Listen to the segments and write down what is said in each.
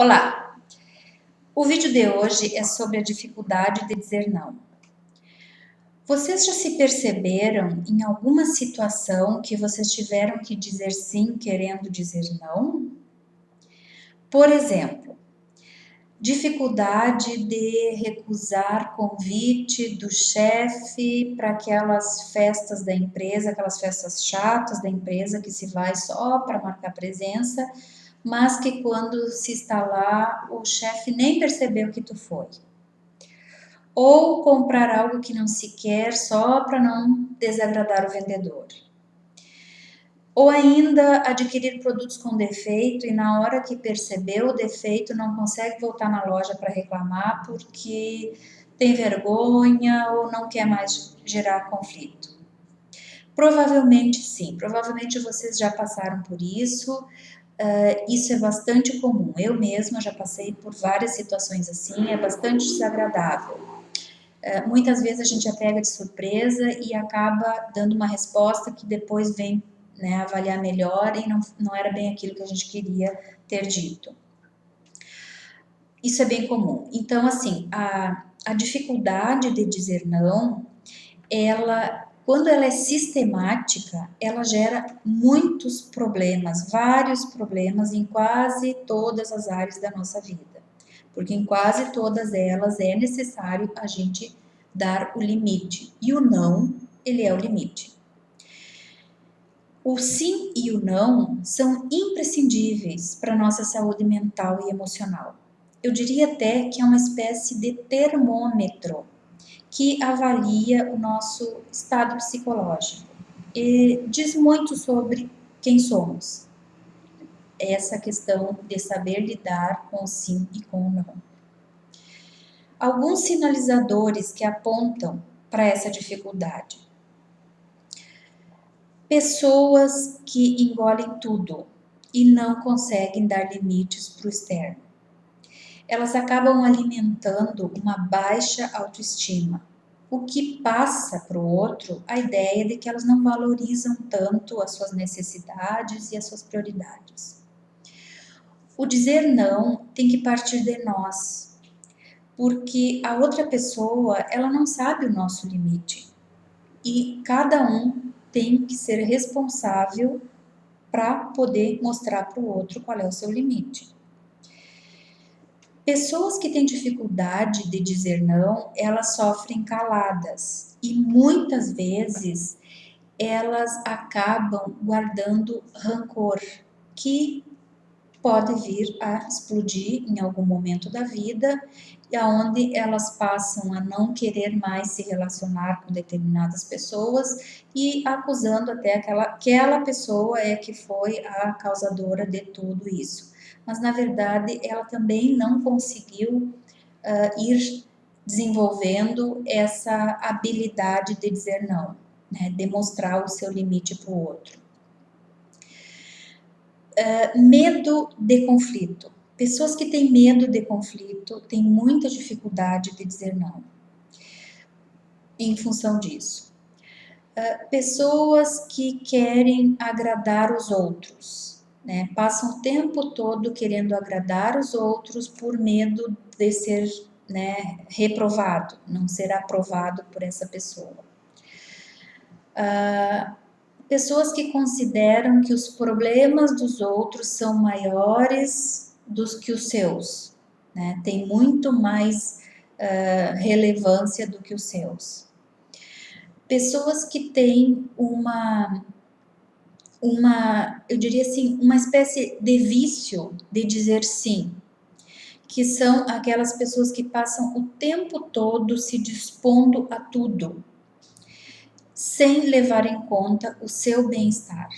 Olá! O vídeo de hoje é sobre a dificuldade de dizer não. Vocês já se perceberam em alguma situação que vocês tiveram que dizer sim querendo dizer não? Por exemplo, dificuldade de recusar convite do chefe para aquelas festas da empresa, aquelas festas chatas da empresa que se vai só para marcar presença, mas que quando se está lá, o chefe nem percebeu que tu foi. Ou comprar algo que não se quer só para não desagradar o vendedor. Ou ainda adquirir produtos com defeito e na hora que percebeu o defeito não consegue voltar na loja para reclamar porque tem vergonha ou não quer mais gerar conflito. Provavelmente sim, provavelmente vocês já passaram por isso. Isso é bastante comum. Eu mesma já passei por várias situações assim, é bastante desagradável. Muitas vezes a gente é pega de surpresa e acaba dando uma resposta que depois vem, né, avaliar melhor e não era bem aquilo que a gente queria ter dito. Isso é bem comum. Então, assim, a dificuldade de dizer não, quando ela é sistemática, ela gera muitos problemas, vários problemas em quase todas as áreas da nossa vida. Porque em quase todas elas é necessário a gente dar o limite. E o não, ele é o limite. O sim e o não são imprescindíveis para a nossa saúde mental e emocional. Eu diria até que é uma espécie de termômetro que avalia o nosso estado psicológico e diz muito sobre quem somos. Essa questão de saber lidar com o sim e com o não. Alguns sinalizadores que apontam para essa dificuldade. Pessoas que engolem tudo e não conseguem dar limites para o externo. Elas acabam alimentando uma baixa autoestima, o que passa para o outro a ideia de que elas não valorizam tanto as suas necessidades e as suas prioridades. O dizer não tem que partir de nós, porque a outra pessoa, ela não sabe o nosso limite. E cada um tem que ser responsável para poder mostrar para o outro qual é o seu limite. Pessoas que têm dificuldade de dizer não, elas sofrem caladas e muitas vezes elas acabam guardando rancor, que pode vir a explodir em algum momento da vida, e aonde elas passam a não querer mais se relacionar com determinadas pessoas e acusando até aquela pessoa é que foi a causadora de tudo isso. Mas na verdade ela também não conseguiu ir desenvolvendo essa habilidade de dizer não, né? Demonstrar o seu limite para o outro. Medo de conflito. Pessoas que têm medo de conflito têm muita dificuldade de dizer não. Em função disso. Pessoas que querem agradar os outros, né? Passam o tempo todo querendo agradar os outros por medo de ser, né, reprovado, não ser aprovado por essa pessoa. Pessoas que consideram que os problemas dos outros são maiores do que os seus, né? Tem muito mais relevância do que os seus. Pessoas que têm eu diria assim, uma espécie de vício de dizer sim, que são aquelas pessoas que passam o tempo todo se dispondo a tudo, sem levar em conta o seu bem-estar.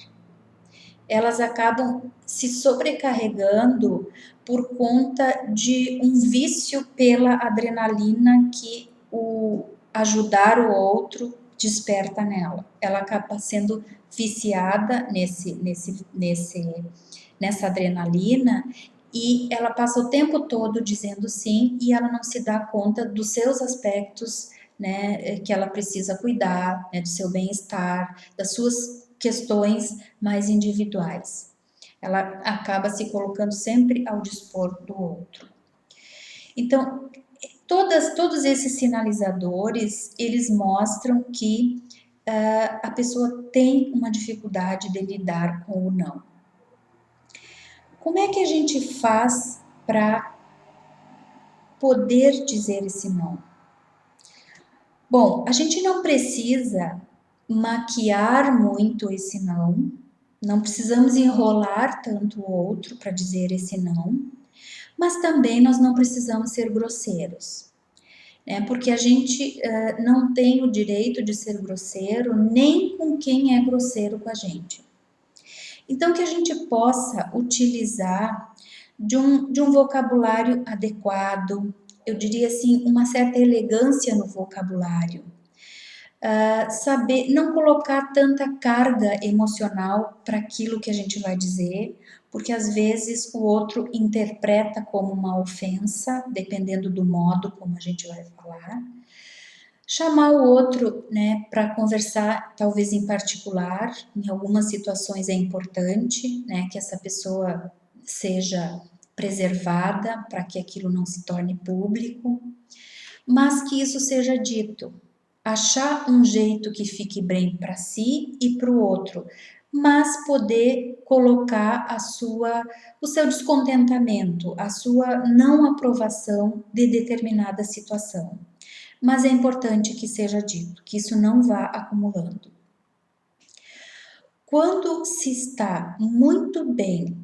Elas acabam se sobrecarregando por conta de um vício pela adrenalina que o ajudar o outro desperta nela. Ela acaba sendo viciada nessa adrenalina e ela passa o tempo todo dizendo sim e ela não se dá conta dos seus aspectos, né, que ela precisa cuidar, né, do seu bem-estar, das suas questões mais individuais. ela acaba se colocando sempre ao dispor do outro. Então, todos esses sinalizadores, eles mostram que a pessoa tem uma dificuldade de lidar com o não. Como é que a gente faz para poder dizer esse não? Bom, a gente não precisa maquiar muito esse não, não precisamos enrolar tanto o outro para dizer esse não, mas também nós não precisamos ser grosseiros, né? Porque a gente não tem o direito de ser grosseiro nem com quem é grosseiro com a gente. Então, que a gente possa utilizar de um vocabulário adequado, eu diria assim, uma certa elegância no vocabulário. Saber não colocar tanta carga emocional para aquilo que a gente vai dizer, porque às vezes o outro interpreta como uma ofensa, dependendo do modo como a gente vai falar. Chamar o outro, né, para conversar, talvez em particular, em algumas situações é importante, né, que essa pessoa seja preservada para que aquilo não se torne público, mas que isso seja dito. Achar um jeito que fique bem para si e para o outro, mas poder colocar o seu descontentamento, a sua não aprovação de determinada situação. Mas é importante que seja dito, que isso não vá acumulando. Quando se está muito bem,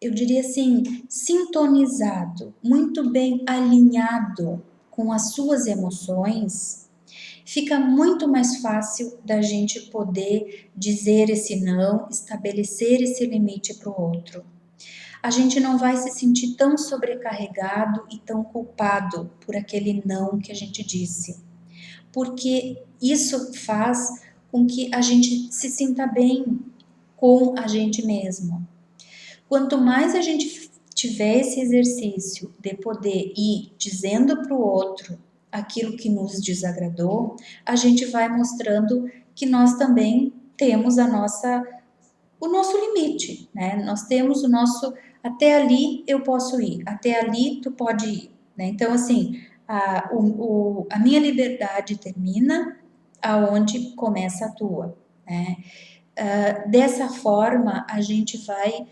eu diria assim, sintonizado, muito bem alinhado com as suas emoções, fica muito mais fácil da gente poder dizer esse não, estabelecer esse limite para o outro. A gente não vai se sentir tão sobrecarregado e tão culpado por aquele não que a gente disse, porque isso faz com que a gente se sinta bem com a gente mesmo. Quanto mais a gente tiver esse exercício de poder ir dizendo para o outro aquilo que nos desagradou, a gente vai mostrando que nós também temos o nosso limite, né? Nós temos o nosso, até ali eu posso ir, até ali tu pode ir, né? Então, assim, a minha liberdade termina aonde começa a tua, né? Dessa forma, a gente vai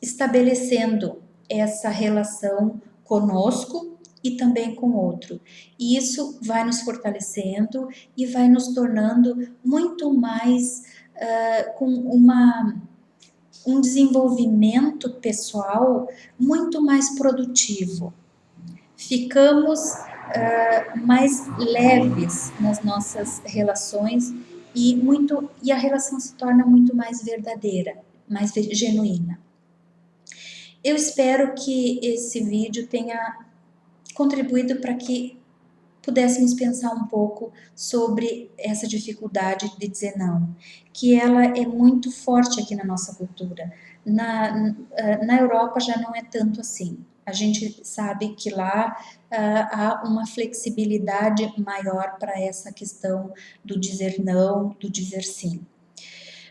estabelecendo essa relação conosco e também com o outro. E isso vai nos fortalecendo e vai nos tornando muito mais com um desenvolvimento pessoal muito mais produtivo. Ficamos mais leves nas nossas relações e a relação se torna muito mais verdadeira, mais genuína. Eu espero que esse vídeo tenha contribuído para que pudéssemos pensar um pouco sobre essa dificuldade de dizer não, que ela é muito forte aqui na nossa cultura. Na Europa já não é tanto assim. A gente sabe que lá há uma flexibilidade maior para essa questão do dizer não, do dizer sim.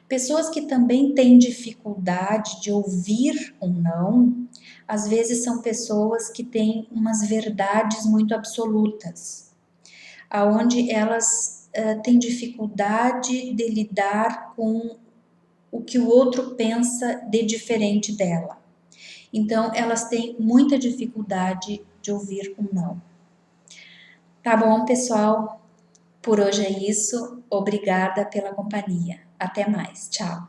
Pessoas que também têm dificuldade de ouvir um não, às vezes são pessoas que têm umas verdades muito absolutas, aonde elas têm dificuldade de lidar com o que o outro pensa de diferente dela. Então, elas têm muita dificuldade de ouvir um não. Tá bom, pessoal? Por hoje é isso. Obrigada pela companhia. Até mais. Tchau.